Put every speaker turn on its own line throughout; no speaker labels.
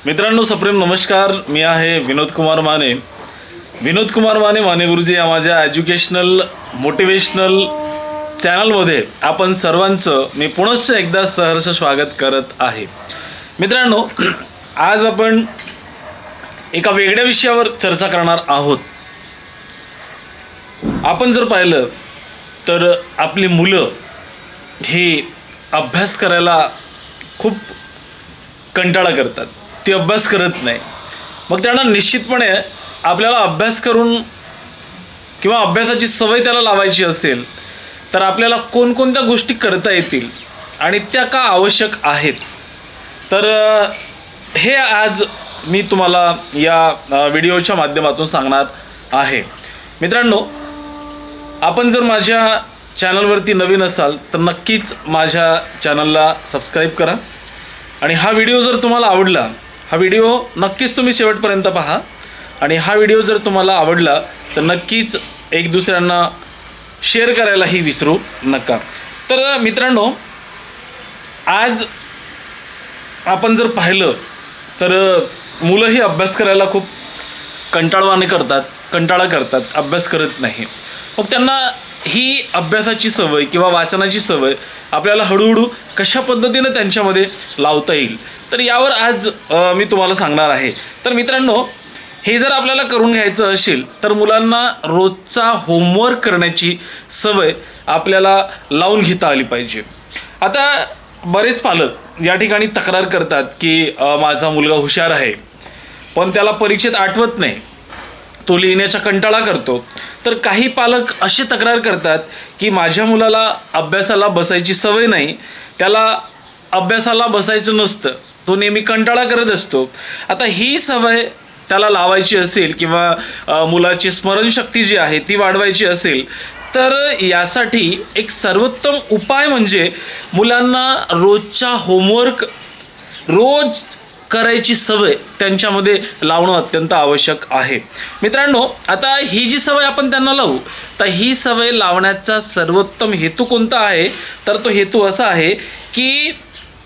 मित्रांनो सप्रेम नमस्कार. मी आहे विनोद कुमार माने. विनोद कुमार माने माने गुरुजी या माझ्या एज्युकेशनल मोटिवेशनल चॅनलमध्ये आपण सर्वांचं मी पुनश्च एकदा सहर्ष स्वागत करत आहे. मित्रांनो, आज आपण एका वेगळ्या विषयावर चर्चा करणार आहोत. आपण जर पाहिलं तर आपली मुलं ही अभ्यास करायला खूप कंटाळा करतात. ती अभ्यास करत नाही. मग त्यांना निश्चितपणे आपल्याला अभ्यास करून किंवा अभ्यासाची सवय त्याला लावायची असेल तर आपल्याला कोणकोणत्या गोष्टी करता येतील आणि त्या का आवश्यक आहेत, तर हे आज मी तुम्हाला या व्हिडिओच्या माध्यमातून सांगणार आहे. मित्रांनो, आपण जर माझ्या चॅनलवरती नवीन असाल तर नक्कीच माझ्या चॅनलला सबस्क्राईब करा आणि हा व्हिडिओ जर तुम्हाला आवडला, हा व्हिडिओ नक्कीच तुम्ही शेवटपर्यंत पहा आणि हा व्हिडिओ जर तुम्हाला आवडला तर नक्कीच एक दुसऱ्यांना शेअर करायलाही विसरू नका. तर मित्रांनो, आज आपण जर पाहिलं तर मुलंही अभ्यास करायला खूप कंटाळा करतात, अभ्यास करत नाही. मग त्यांना ही अभ्यासाची सवय किंवा वाचनाची सवय आपल्याला हळूहळू कशा पद्धतीनं त्यांच्यामध्ये लावता येईल, तर यावर आज मी तुम्हाला सांगणार आहे. तर मित्रांनो, हे जर आपल्याला करून घ्यायचं असेल तर मुलांना रोजचा होमवर्क करण्याची सवय आपल्याला लावून घेता आली पाहिजे. आता बरेच पालक या ठिकाणी तक्रार करतात की माझा मुलगा हुशार आहे पण त्याला परीक्षेत आठवत नाही, तो लिहिण्याचा कंटाळा करतो. तर काही पालक अशी तक्रार करतात की माझ्या मुलाला अभ्यासाला बसायची सवय नाही, त्याला अभ्यासाला बसायचं नसतं, तो नेहमी कंटाळा करत असतो. आता ही सवय त्याला लावायची असेल किंवा मुलाची स्मरणशक्ती जी आहे ती वाढवायची असेल तर यासाठी एक सर्वोत्तम उपाय म्हणजे मुलांना रोजचा होमवर्क रोज करायची सवय त्यांच्यामध्ये लावणं अत्यंत आवश्यक आहे. मित्रांनो, आता ही जी सवय आपण त्यांना लावू, तर ही सवय लावण्याचा सर्वोत्तम हेतू कोणता आहे, तर तो हेतू असा आहे की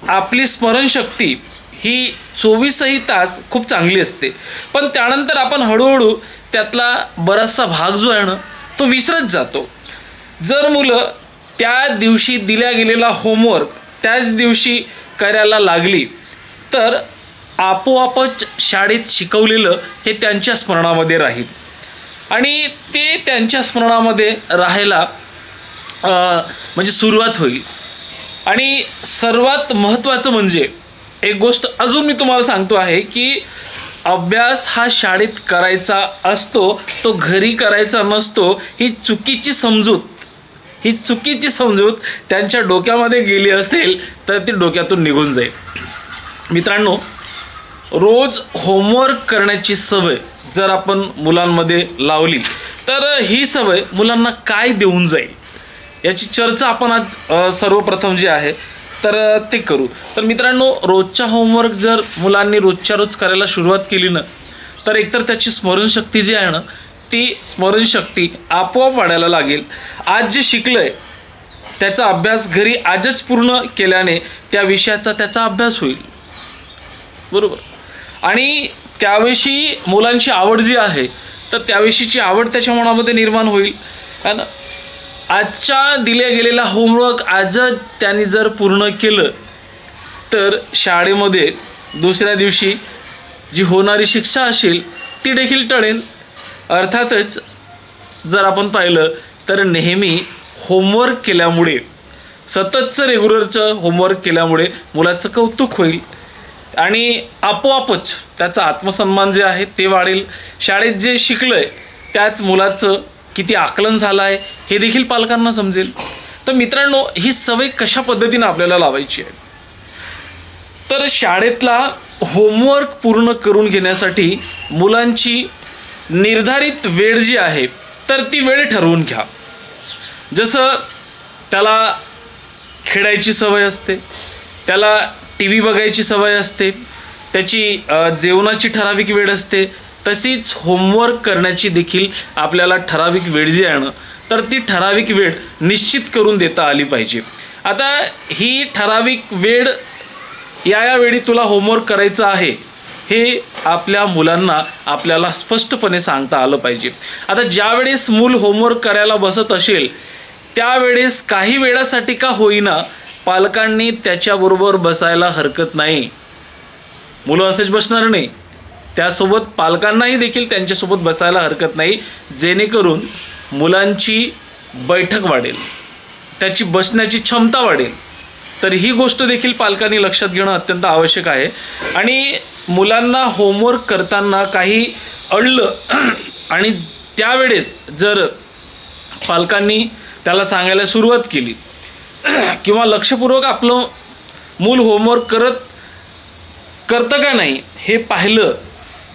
आपली स्मरणशक्ती ही 24ही तास खूप चांगली असते, पण त्यानंतर आपण हळूहळू त्यातला बराचसा भाग जो आहे ना तो विसरत जातो. जर मुलं त्या दिवशी दिल्या गेलेला होमवर्क त्याच दिवशी करायला लागली तर आपोआपच शाळेत शिकवलेलं हे त्यांच्या स्मरणामध्ये राहील आणि ते त्यांच्या स्मरणामध्ये राहायला म्हणजे सुरुवात होईल. आणि सर्वात महत्त्वाचं म्हणजे एक गोष्ट अजून मी तुम्हाला सांगतो आहे की अभ्यास हा शाळेत करायचा असतो, तो घरी करायचा नसतो. ही चुकीची समजूत त्यांच्या डोक्यामध्ये गेली असेल तर ती डोक्यातून निघून जाईल. मित्रांनो, रोज होमवर्क करण्याची सवय जर आपण मुलांमध्ये लावली तर ही सवय मुलांना काय देऊन जाईल याची चर्चा आपण आज सर्वप्रथम जी आहे तर ते करू. तर मित्रांनो, रोजच्या होमवर्क जर मुलांनी रोजच्या रोज करायला सुरुवात केली ना तर एकतर त्याची स्मरणशक्ती जी आहे ना ती स्मरणशक्ती आपोआप वाढायला लागेल. आज जे शिकलंय त्याचा अभ्यास घरी आजच पूर्ण केल्याने त्या विषयाचा त्याचा अभ्यास होईल, बरोबर. आणि त्याविषयी मुलांची आवड जी आहे तर त्याविषयीची आवड त्याच्या मनामध्ये निर्माण होईल, है ना. आजच्या दिल्या गेलेला होमवर्क आजच त्यांनी जर पूर्ण केलं तर शाळेमध्ये दुसऱ्या दिवशी जी होणारी शिक्षा असेल ती देखील टळेल. अर्थातच जर आपण पाहिलं तर नेहमी होमवर्क केल्यामुळे, सततचं रेग्युलरचं होमवर्क केल्यामुळे मुलाचं कौतुक होईल आणि आपोआपच त्याचा आत्मसन्मान जे आहे ते वाढेल. शाळेत जे शिकलं आहे त्याच मुलाचं किती आकलन झालं आहे हे देखील पालकांना समजेल. तर मित्रांनो, ही सवय कशा पद्धतीनं आपल्याला लावायची आहे, तर शाळेतला होमवर्क पूर्ण करून घेण्यासाठी मुलांची निर्धारित वेळ जी आहे तर ती वेळ ठरवून घ्या. जसं त्याला खेळायची सवय असते, त्याला टी व्ही बघायची सवय असते, त्याची जेवणाची ठराविक वेळ असते, तशीच होमवर्क करण्याची देखील आपल्याला ठराविक वेळ जी आहे ना तर ती ठराविक वेळ निश्चित करून देता आली पाहिजे. आता ही ठराविक वेळ या वेळी तुला होमवर्क करायचं आहे हे आपल्या मुलांना आपल्याला स्पष्टपणे सांगता आलं पाहिजे. आता ज्यावेळेस मूल होमवर्क करायला बसत असेल त्यावेळेस काही वेळासाठी का होईना पालकांनी त्याच्याबरोबर बसायला हरकत नाही. मुलं असेच बसणार नाही, त्यासोबत पालकांनाही देखील त्यांच्यासोबत बसायला हरकत नाही, जेणेकरून मुलांची बैठक वाढेल, त्याची बसण्याची क्षमता वाढेल. तर ही गोष्ट देखील पालकांनी लक्षात घेणं अत्यंत आवश्यक आहे. आणि मुलांना होमवर्क करताना काही अडलं आणि त्यावेळेस जर पालकांनी त्याला सांगायला सुरुवात केली किंवा लक्षपूर्वक आपलं मूल होमवर्क करतं का नाही हे पाहिलं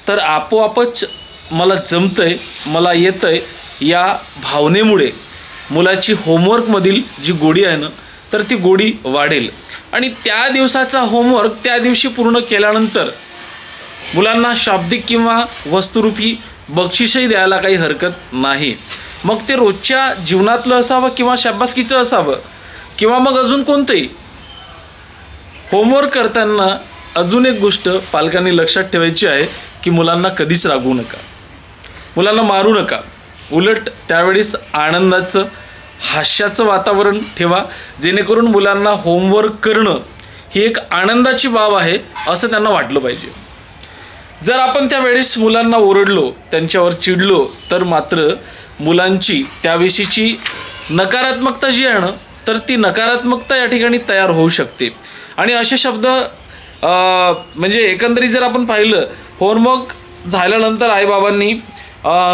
तर आपोआपच मला जमतंय, मला येतंय या भावनेमुळे मुलाची होमवर्कमधील जी गोडी आहे ना तर ती गोडी वाढेल. आणि त्या दिवसाचा होमवर्क त्या दिवशी पूर्ण केल्यानंतर मुलांना शाब्दिक किंवा वस्तुरूपी बक्षीसही द्यायला काही हरकत नाही. मग ते रोजच्या जीवनातलं असावं किंवा शाबासकीचं असावं किंवा मग अजून कोणतंही. होमवर्क करताना अजून एक गोष्ट पालकांनी लक्षात ठेवायची आहे की मुलांना कधीच रागवू नका, मुलांना मारू नका. उलट त्यावेळेस आनंदाचं हास्याचं वातावरण ठेवा, जेणेकरून मुलांना होमवर्क करणं ही एक आनंदाची बाब आहे असं त्यांना वाटलं पाहिजे. जर आपण त्यावेळेस मुलांना ओरडलो, त्यांच्यावर चिडलो तर मात्र मुलांची त्याविषयीची नकारात्मकता जी आहे ना तर ती नकारात्मकता या ठिकाणी तयार होऊ शकते. आणि असे शब्द म्हणजे एकंदरीत जर आपण पाहिलं, होमवर्क झाल्यानंतर आईबाबांनी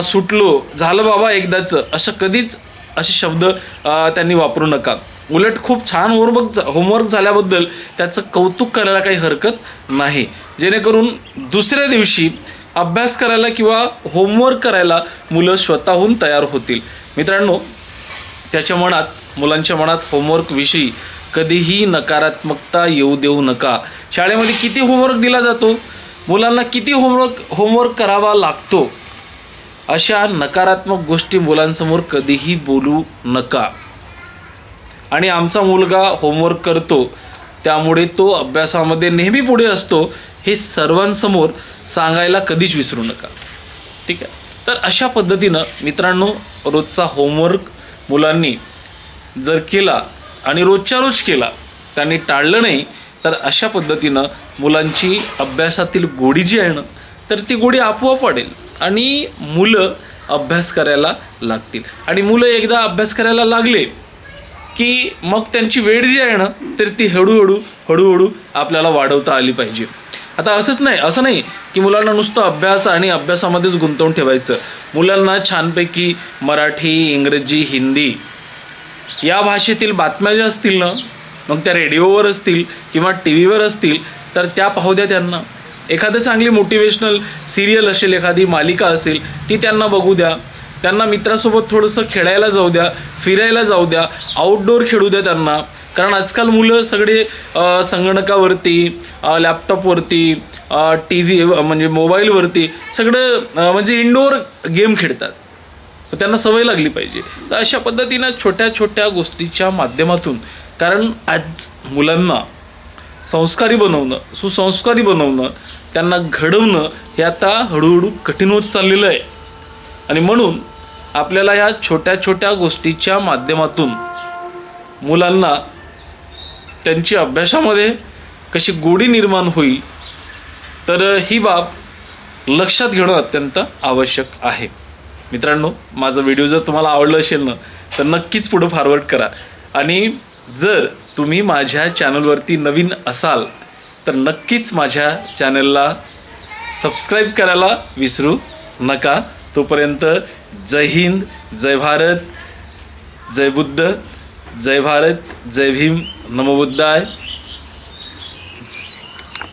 सुटलो, झालं बाबा एकदाचं, असं कधीच असे शब्द त्यांनी वापरू नका. उलट खूप छान होमवर्क झाल्याबद्दल त्याचं कौतुक करायला काही हरकत नाही, जेणेकरून दुसऱ्या दिवशी अभ्यास करायला किंवा होमवर्क करायला मुलं स्वतःहून तयार होतील. मित्रांनो, मुलांच्या मनात होमवर्कविषयी कधीही नकारात्मकता येऊ देऊ नका. शाळेमध्ये किती होमवर्क दिला जातो, मुलांना किती होमवर्क करावा लागतो, अशा नकारात्मक गोष्टी मुलांसमोर कधीही बोलू नका. आणि आमचा मुलगा होमवर्क करतो त्यामुळे तो अभ्यासामध्ये नेहमी पुढे असतो हे सर्वांसमोर सांगायला कधीच विसरू नका. ठीक आहे. तर अशा पद्धतीनं मित्रांनो, रोजचा होमवर्क मुलांनी जर केला आणि रोजच्या रोज केला, त्यांनी टाळलं नाही, तर अशा पद्धतीनं मुलांची अभ्यासातील गोडी जी आहे ना तर ती गोडी आपोआप वाढेल आणि मुलं अभ्यास करायला लागतील. आणि मुलं एकदा अभ्यास करायला लागले की मग त्यांची वेळ जी आहे ना तर ती हळूहळू आपल्याला वाढवता आली पाहिजे. आता असं नाही की मुलांना नुसतं अभ्यास आणि अभ्यासामध्येच गुंतवून ठेवायचं. मुलांना छानपैकी मराठी, इंग्रजी, हिंदी या भाषेतील बातम्या ज्या असतील ना, मग त्या रेडिओवर असतील किंवा टी व्हीवर असतील तर त्या पाहू द्या त्यांना. एखादं चांगली मोटिवेशनल सिरियल असेल, एखादी मालिका असेल ती त्यांना बघू द्या. त्यांना मित्रासोबत थोडंसं खेळायला जाऊ द्या, फिरायला जाऊ द्या, आउटडोअर खेळू द्या त्यांना. कारण आजकाल मुलं सगळे संगणकावरती, लॅपटॉपवरती, टी व्ही म्हणजे मोबाईलवरती सगळं म्हणजे इंडोअर गेम खेळतात. त्यांना सवय लागली पाहिजे. तर अशा पद्धतीनं छोट्या छोट्या गोष्टीच्या माध्यमातून, कारण आज मुलांना संस्कारी बनवणं, सुसंस्कारी बनवणं, त्यांना घडवणं हे आता हळूहळू कठीण होत चाललेलं आहे. आणि म्हणून आपल्याला ह्या छोट्या छोट्या गोष्टीच्या माध्यमातून मुलांना त्यांची अभ्यासामध्ये कशी गोडी निर्माण होईल तर ही बाब लक्षात घेणं अत्यंत आवश्यक आहे. मित्रांनो, माझा व्हिडिओ जर तुम्हाला आवडला असेल ना तर नक्कीच पुढं फॉरवर्ड करा. आणि जर तुम्ही माझ्या चॅनलवरती नवीन असाल तर नक्कीच माझ्या चॅनलला सबस्क्राईब करायला विसरू नका. तोपर्यंत जय हिंद, जय भारत, जय बुद्ध, जय भारत, जय भीम, नमो बुद्धाय.